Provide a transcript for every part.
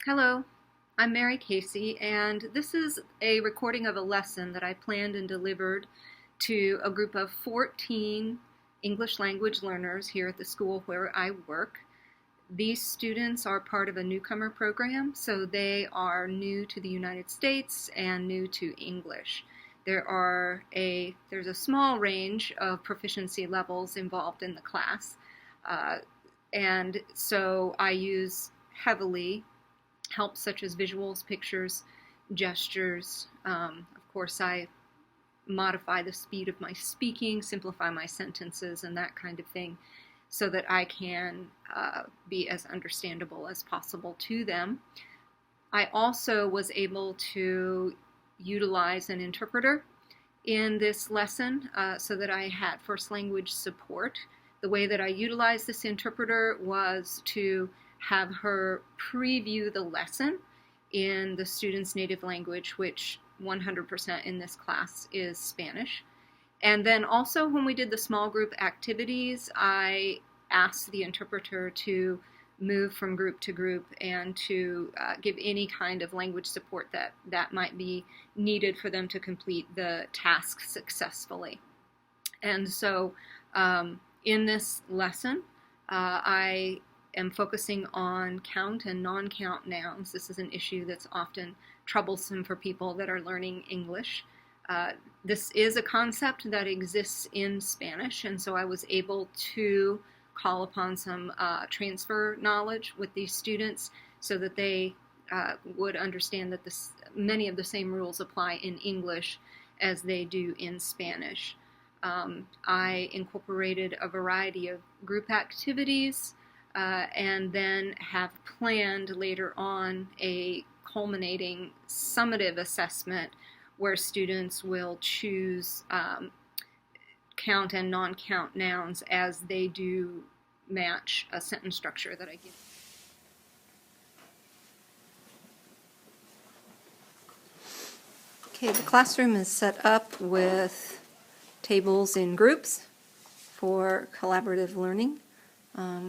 Hello, I'm Mary Casey, and this is a recording of a lesson that I planned and delivered to a group of 14 English language learners here at the school where I work. These students are part of a newcomer program, so they are new to the United States and new to English. There's a small range of proficiency levels involved in the class, and so I use heavily help such as visuals, pictures, gestures. Of course, I modify the speed of my speaking, simplify my sentences, and that kind of thing, so that I can be as understandable as possible to them. I also was able to utilize an interpreter in this lesson so that I had first language support. The way that I utilized this interpreter was to have her preview the lesson in the student's native language, which 100% in this class is Spanish. And then also when we did the small group activities, I asked the interpreter to move from group to group and to give any kind of language support that might be needed for them to complete the task successfully. And so in this lesson, I am focusing on count and non-count nouns. This is an issue that's often troublesome for people that are learning English. This is a concept that exists in Spanish, and so I was able to call upon some transfer knowledge with these students so that they would understand that many of the same rules apply in English as they do in Spanish. I incorporated a variety of group activities and then have planned later on a culminating summative assessment where students will choose count and non-count nouns as they do match a sentence structure that I give. Okay, the classroom is set up with tables in groups for collaborative learning.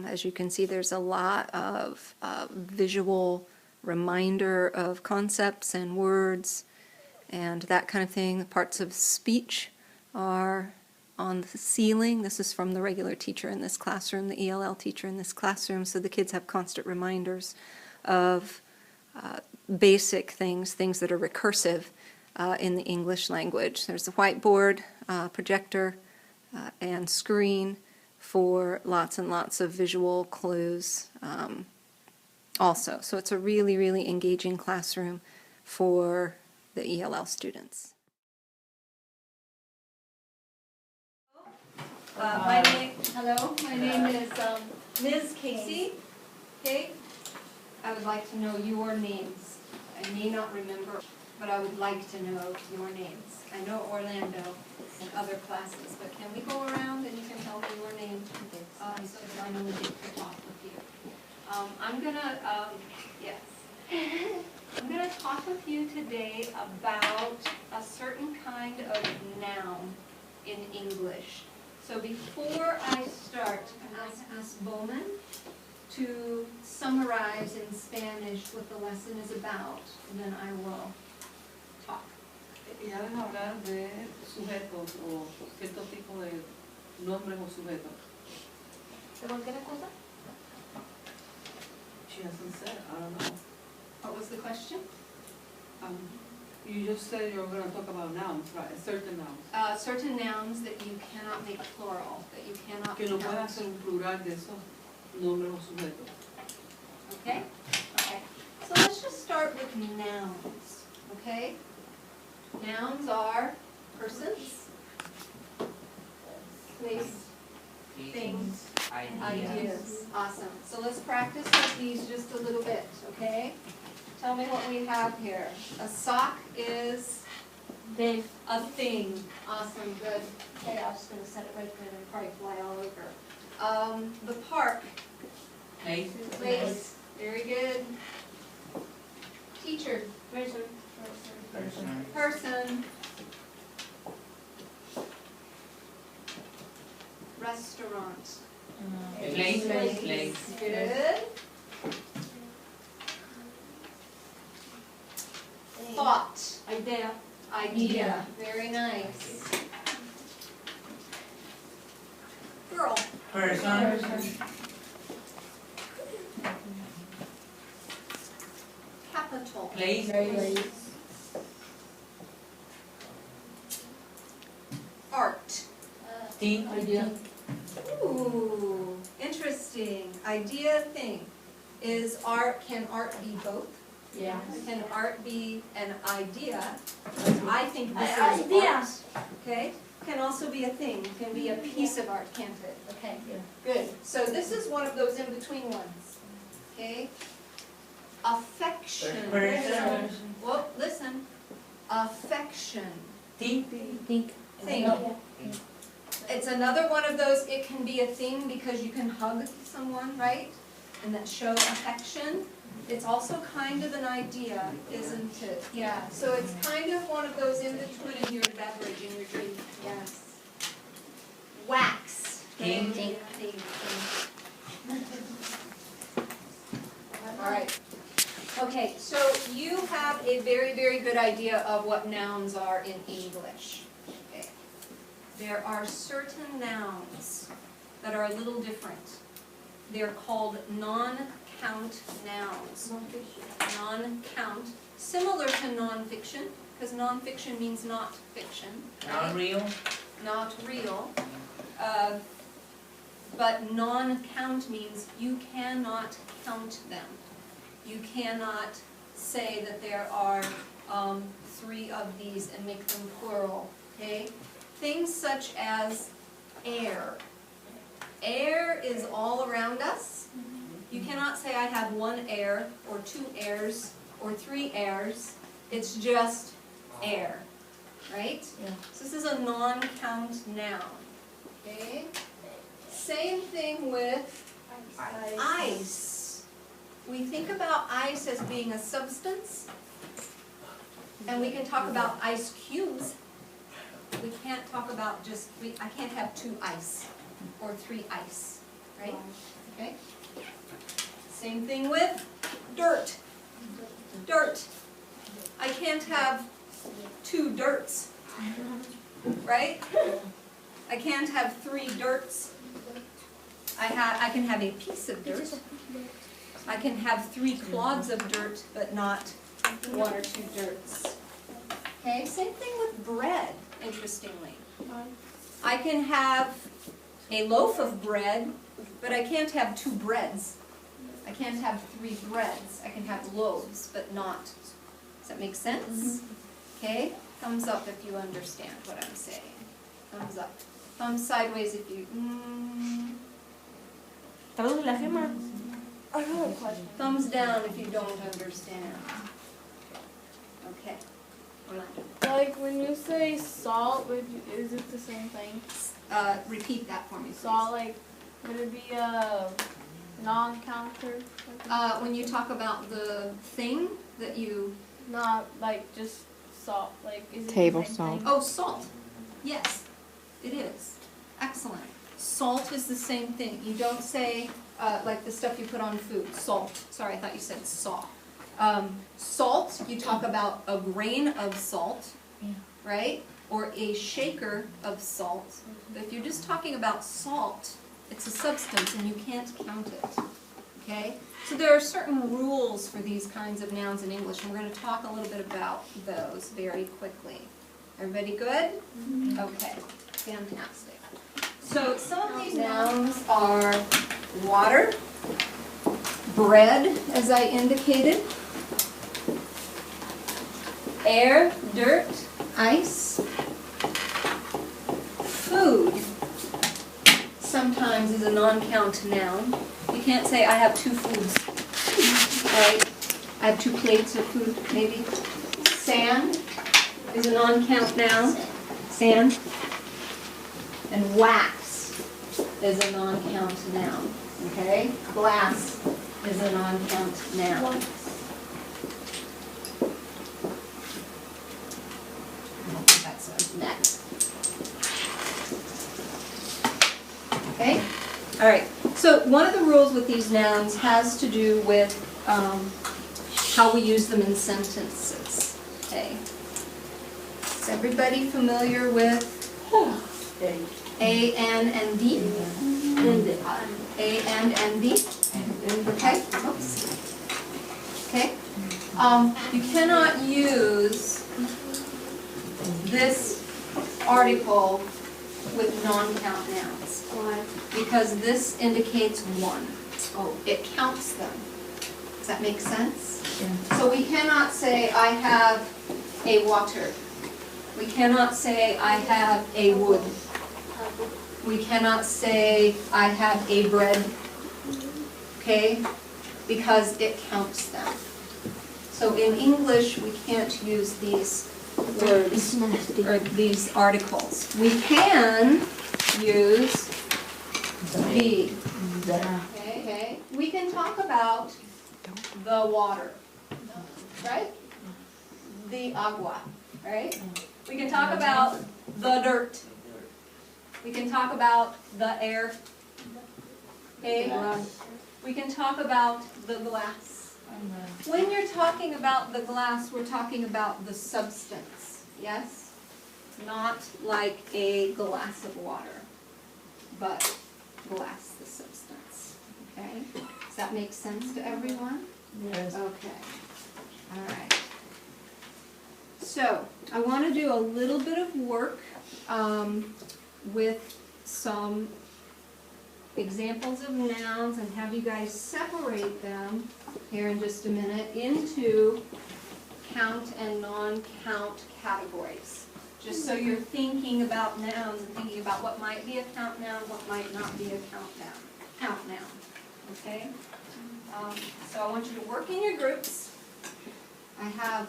As you can see, there's a lot of visual reminder of concepts and words and that kind of thing. The parts of speech are on the ceiling. This is from the regular teacher in this classroom, the ELL teacher in this classroom, so the kids have constant reminders of basic things that are recursive in the English language. There's a whiteboard, projector, and screen for lots and lots of visual clues also. So it's a really, really engaging classroom for the ELL students. Hello, my name is Ms. Casey. Okay, I would like to know your names. I may not remember, but I would like to know your names. I know Orlando and other classes, but can we go around and you can tell me your name so that I know we get to talk with you. I'm gonna talk with you today about a certain kind of noun in English. So before I start, I'm going to ask Bowman to summarize in Spanish what the lesson is about, and then I will talk. Ya van a hablar de sujetos o cierto tipo de nombres o sujetos. ¿De cualquier cosa? She hasn't said, I don't know. What was the question? You just said you were going to talk about nouns, right? Certain nouns. Certain nouns that you cannot make plural, that you cannot Que no pueda hacer un plural de esos nombres o sujetos. Okay? Okay. So let's just start with nouns, okay? Nouns are persons, place, things, ideas. Awesome. So let's practice with these just a little bit, okay? Tell me what we have here. A sock is a thing. Awesome, good. Okay, I'm just going to set it right there and probably fly all over. The park. Place. Very good. Teacher. Person. Restaurant. Place. Good. Thought. Idea. Idea. Very nice. Girl. Person. Capital. Place. Art. Thing. Idea. Ooh, interesting. Idea thing. Can art be both? Yeah. Can art be an idea? I think this is Idea. art. Okay? Can also be a thing. Can be a piece of art, can't it? Okay. Yeah. Good. So this is one of those in-between ones. Okay? Affection. Person. Well, listen. Affection. Thing. Think. Thing. It's another one of those, it can be a thing because you can hug someone, right? And that show affection. It's also kind of an idea, isn't it? Yeah. So it's kind of one of those in between in your beverage, in your drink. Yes. Wax. Thing. Thing. All right. Okay, so you have a very, very good idea of what nouns are in English. Okay. There are certain nouns that are a little different. They're called non-count nouns. Non-count, similar to non-fiction, because non-fiction means not fiction. Not right? real. Not real. But non-count means you cannot count them. You cannot say that there are 3 of these and make them plural, okay? Things such as air. Air is all around us. You cannot say I have 1 air, or 2 airs, or 3 airs. It's just air, right? Yeah. So this is a non-count noun, okay? Same thing with ice. We think about ice as being a substance, and we can talk about ice cubes. We can't talk about just, I can't have 2 ice or 3 ice, right? Okay? Same thing with dirt. Dirt. I can't have 2 dirts, right? I can't have 3 dirts. I can have a piece of dirt. I can have 3 clods of dirt, but not 1 or 2 dirts. Okay, same thing with bread, interestingly. I can have a loaf of bread, but I can't have 2 breads. I can't have 3 breads. I can have loaves, but not. Does that make sense? Okay, thumbs up if you understand what I'm saying. Thumbs up. Thumbs sideways if you... Thumbs down if you don't understand. Okay. Orlando. Like when you say salt, is it the same thing? Repeat that for me, please. Salt, like, would it be a non-counter? When you talk about the thing that you... Not like just salt, like is it Table the same salt. thing? Oh, salt. Yes, it is. Excellent. Salt is the same thing. You don't say, like the stuff you put on food, salt. Sorry, I thought you said saw. Salt, you talk about a grain of salt, right? Or a shaker of salt. But if you're just talking about salt, it's a substance and you can't count it. Okay? So there are certain rules for these kinds of nouns in English, and we're going to talk a little bit about those very quickly. Everybody good? Okay, fantastic. So some of these nouns are water, bread, as I indicated, air, dirt, ice, food sometimes is a non-count noun. You can't say I have 2 foods, right? I have 2 plates of food, maybe. Sand is a non-count noun, sand. And wax is a non-count noun, okay? Glass is a non-count noun. That's next. Okay? All right. So one of the rules with these nouns has to do with how we use them in sentences. Okay? say? Is everybody familiar with A, N, and D? A, N, and D? Okay, oops. Okay. You cannot use this article with non-count nouns. Why? Because this indicates one. Oh, it counts them. Does that make sense? Yeah. So we cannot say, I have a water. We cannot say, I have a wood. We cannot say, I have a bread. Okay? Because it counts them. So in English, we can't use these words or these articles. We can use the. Okay. We can talk about the water, right? The agua, right? We can talk about the dirt. We can talk about the air. Okay. We can talk about the glass. When you're talking about the glass, we're talking about the substance, yes? Not like a glass of water, but glass, the substance, okay? Does that make sense to everyone? Yes. Okay, all right. So, I want to do a little bit of work with some examples of nouns and have you guys separate them here in just a minute into count and non-count categories. Just so you're thinking about nouns and thinking about what might be a count noun, what might not be a count noun. Okay? So I want you to work in your groups. I have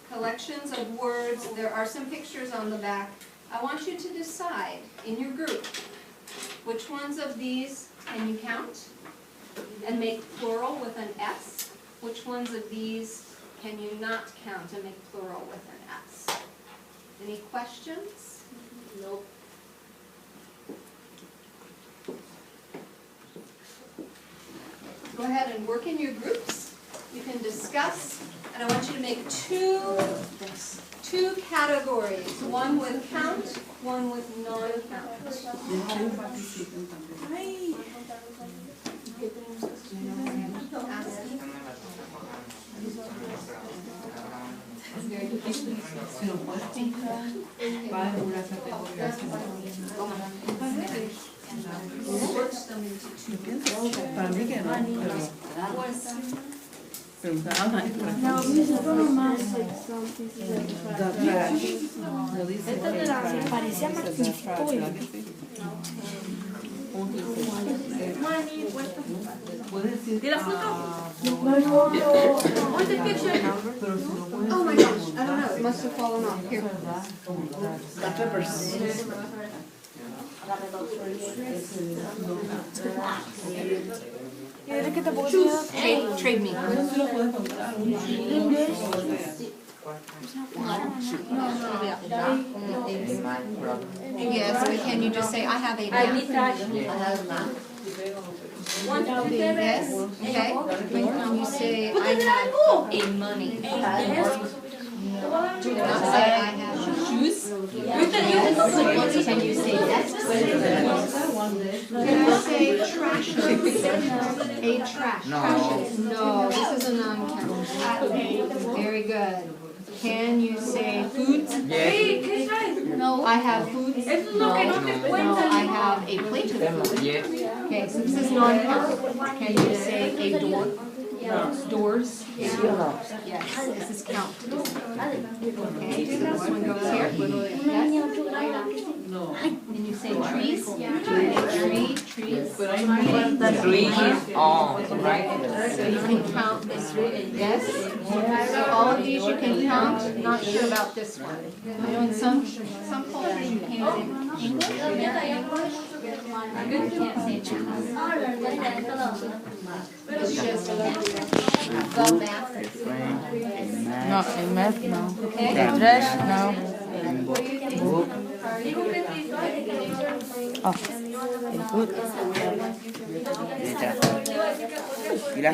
collections of words. There are some pictures on the back. I want you to decide in your group which ones of these can you count and make plural with an S? Which ones of these can you not count and make plural with an S? Any questions? Nope. Go ahead and work in your groups. You can discuss, and I want you to make two categories, one with count, one with non-count. Para mí que no, pero No, this is from más something. lo dice Parecía más ¿Puedes la foto? What's the picture? Oh my gosh, I don't know, it must have fallen off. Here. Trade me. Yes, but can you just say, I have a map? Yes, okay. When you say, I have a money. Do not say, I have shoes. Can you say desks? Can you say trashes? A trash. Trashes. No, this is a non-count. Very good. Can you say foods? Yes. No, I have foods. No, I have a plate of food. Yes. Okay, so this is non-count. Can you say a door? Doors? Yes, this is count. Okay, so this one goes here. Yes. Can you say trees? Tree, trees. The tree is on, right? So you can count this one. Yes? So all of these you can count. Not sure about this one. You know, in some places you can't say English. You can't say trees. It's just the math. No, el math no. Okay? The dress no. Book. Oh, el book. A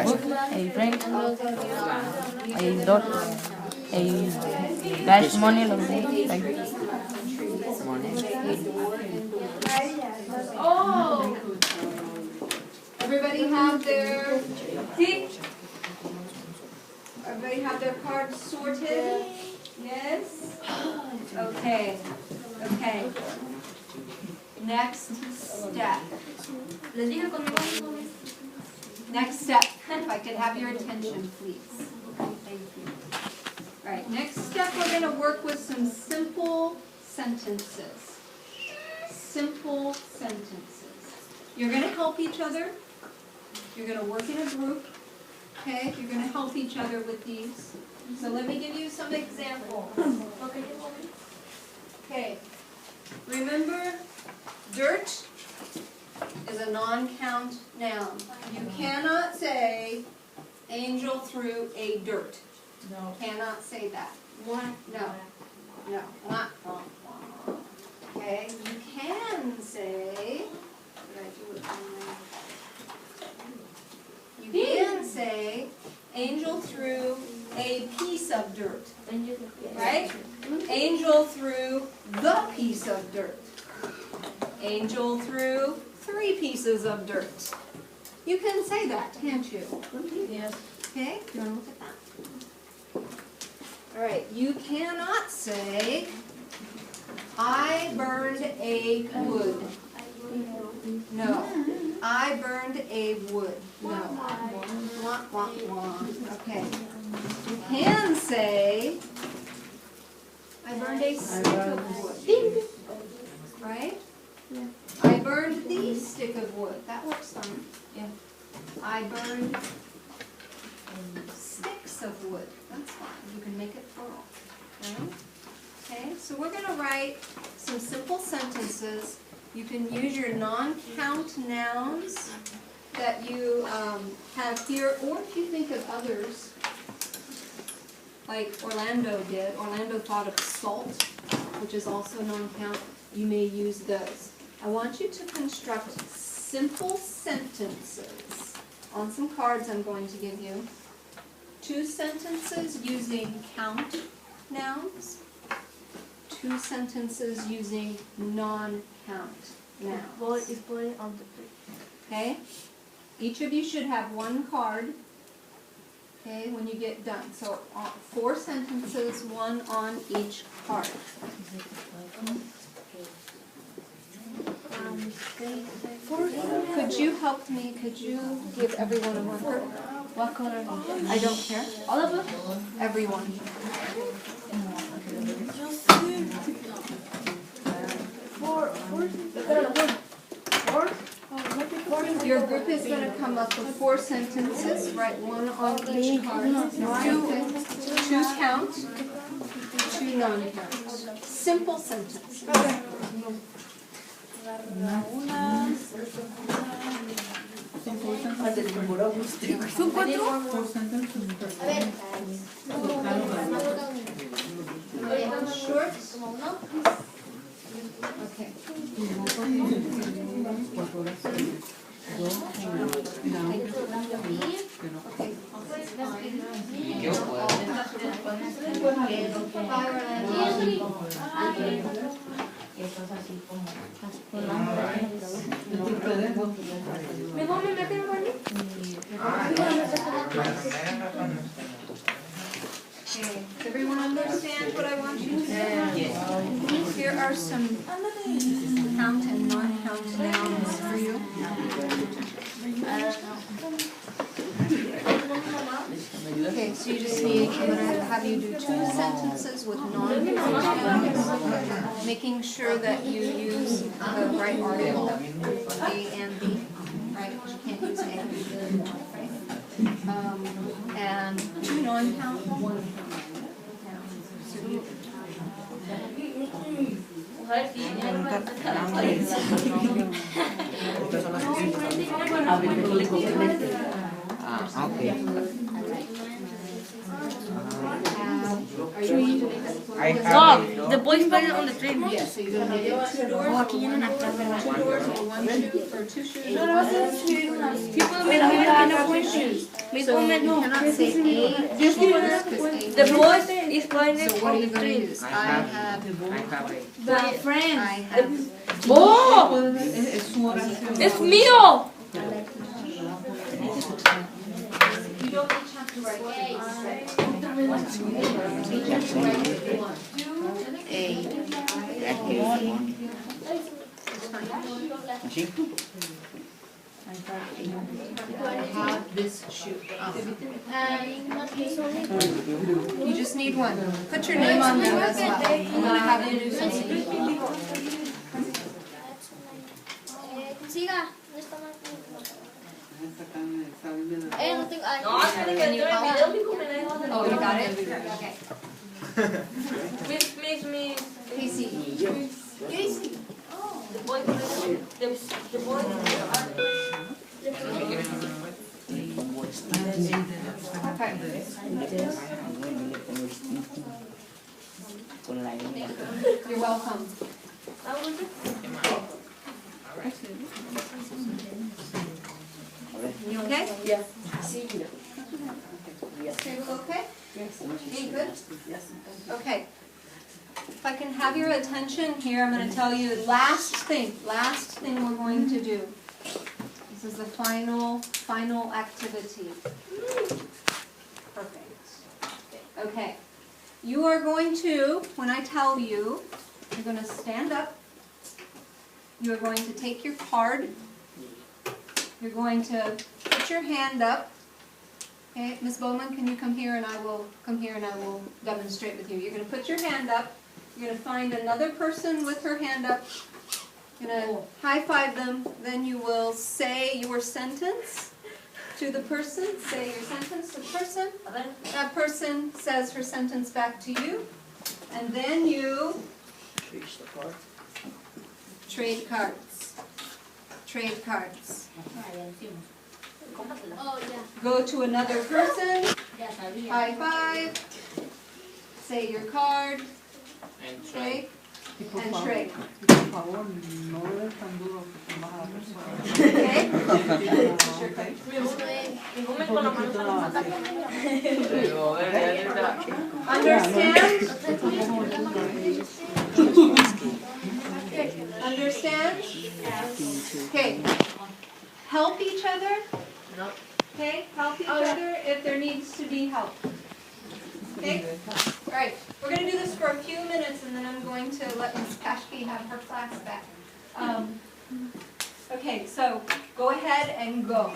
book, a friend, a dot, Dash money like Oh! Everybody have their Everybody have their cards sorted? Yes? Okay. Okay. Next step. Next step. If I could have your attention, please. Thank you. All right, next step, we're going to work with some simple sentences. Simple sentences. You're going to help each other. You're going to work in a group. Okay, you're going to help each other with these. So let me give you some examples. Okay, remember, dirt is a non-count noun. You cannot say angel threw a dirt. No. Cannot say that. No. No. Not. Okay, you can say, you can say angel threw a piece of dirt. Right? Angel threw the piece of dirt. Angel threw 3 pieces of dirt. You can say that, can't you? Yes. Okay, you want to look at that? All right, you cannot say, I burned a wood. No. I burned a wood. No. Wah, wah, wah. Okay. You can say, I burned a stick of wood. Right? Yeah. I burned the stick of wood. That works fine. Yeah. I burned sticks of wood. That's fine. You can make it plural. Right? Okay, so we're going to write some simple sentences. You can use your non-count nouns that you have here, or if you think of others, like Orlando did. Orlando thought of salt, which is also non-count. You may use those. I want you to construct simple sentences on some cards I'm going to give you. 2 sentences using count nouns. 2 sentences using non-count nouns. Okay? Each of you should have 1 card. Okay, when you get done. So 4 sentences, 1 on each card. Could you help me? Could you give everyone a marker? What color? I don't care. All of them? Everyone. Your group is going to come up with 4 sentences. Write 1 on each card. 2 count, 2 non-count. Simple sentences. ¿Son 4? Short. Okay. Okay, does everyone understand what I want you to do? Yes. Here are some count and non-count nouns for you. Okay, so you just need, I'm going to have you do 2 sentences with non-count nouns, making sure that you use the right article, A and B, right? You can't use A, right? And 2 non-count, 1 count. Dog, the boy's playing on the train. Yes, so you're going to get 2 doors, or 2 doors, or 1 shoe, or 2 shoes. People made a shoes. Miss So Woman, you cannot say a Miss Woman, the boy is going So what are you going to use? I have The friend. I have ¡Oh! Es su oración. ¡Es mío! you don't each have to write I have this shoe. You just need one. Put your name on them as well. I'm going to have you do something. Siga. No está mal. No tengo. No, tiene que entrar el video, mi cumpleaños. Oh, you got it? Okay. Miss. Casey. Casey. The boy, the boy. Okay. You're welcome. You okay? Yes. Table okay? Yes. You good? Okay. If I can have your attention here, I'm going to tell you the last thing we're going to do. This is the final activity. Perfect. Okay. You are going to, when I tell you, you're going to stand up. You're going to take your card. You're going to put your hand up. Okay, Ms. Bowman, can you come here and I will demonstrate with you. You're going to put your hand up. You're going to find another person with her hand up. You're going to high five them. Then you will say your sentence to the person. Say your sentence to the person. That person says her sentence back to you. And then you trade cards. Trade cards. Oh, yeah. Go to another person. High five. Say your card. Okay. And trade. Por favor, no le des tan duro que te baja la persona. Okay. Understand? Understand? Okay. Help each other. Okay. Help each other if there needs to be help. Okay? All right. We're going to do this for a few minutes, and then I'm going to let Ms. Kashke have her class back. Okay, so go ahead and go.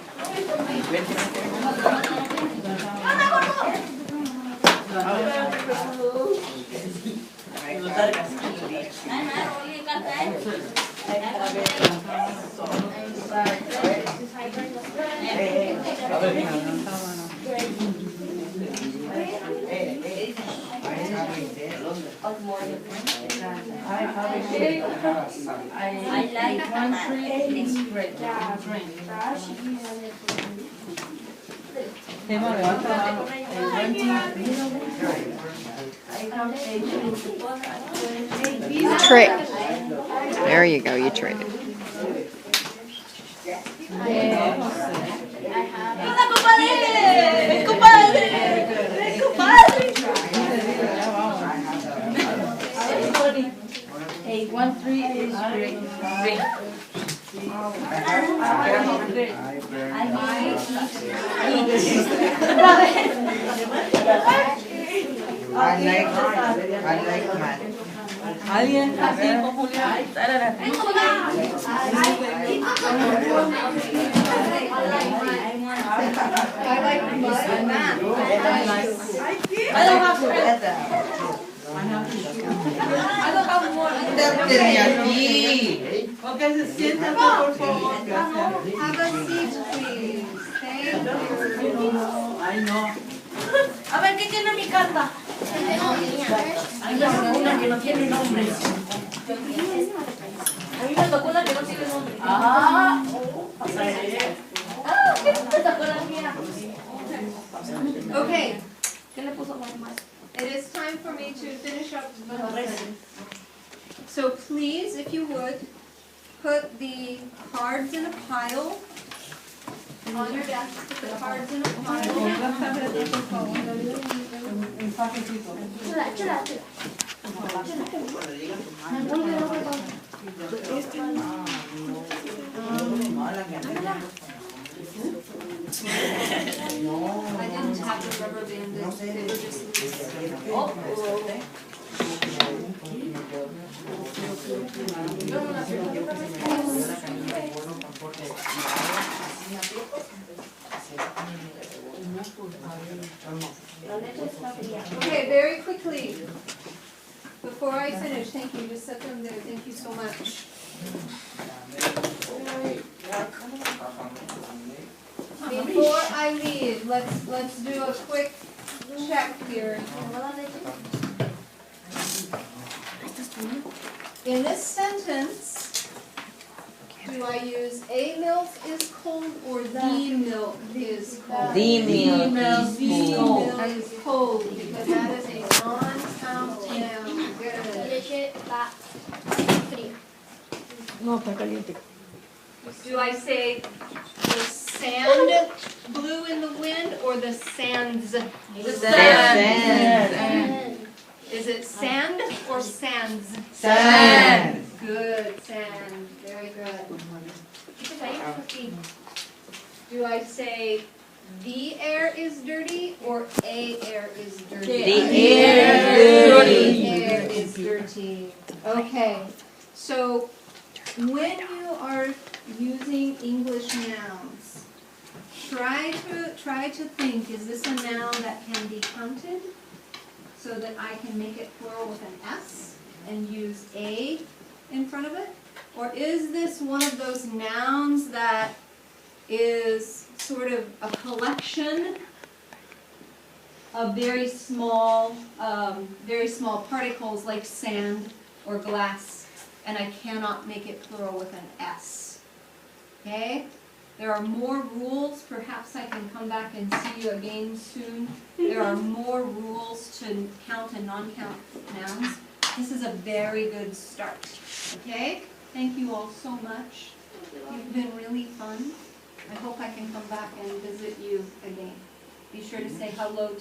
I like country. It's great. Trick. There you go, you traded. Hey, 1, 3 is great. I like math. Alguien así popular. I like mud and math. I don't have more. Ok, se sientan por favor. Have a seat, please. Thank you. Ay, no. A ver, ¿qué tiene mi carta? Hay una que no tiene nombre. A mí me tocó una que no tiene nombre. Ah. ¿Qué te tocó la mía? Okay, ¿Qué le puso mamá? it is time for me to finish up the lesson. So please, if you would, put the cards in a pile. On your desk, put the cards in a O pile. trátame, por favor. Un paquetito. Chula, chula, chula. I didn't have the rubber band, they were just loose. Okay, very quickly, before I finish, thank you, just set them there, thank you so much. Before I leave, let's do a quick check here. In this sentence, do I use a milk is cold or the milk is cold? The milk is The cold. milk is cold, because that is a non-count noun. Good. Leche está fría. No, está caliente. Do I say the sand blew in the wind or the sands? The Sand. Is it sand or sands? Sand. Good, sand, very good. Do I say the air is dirty or a air is dirty? The air is dirty. The air is dirty. Okay, so when you are using English nouns, try to think, is this a noun that can be counted? So that I can make it plural with an S and use a in front of it? Or is this one of those nouns that is sort of a collection of very small particles like sand or glass, and I cannot make it plural with an S? Okay? There are more rules. Perhaps I can come back and see you again soon. There are more rules to count and non-count nouns. This is a very good start. Okay? Thank you all so much. You've been really fun. I hope I can come back and visit you again. Be sure to say hello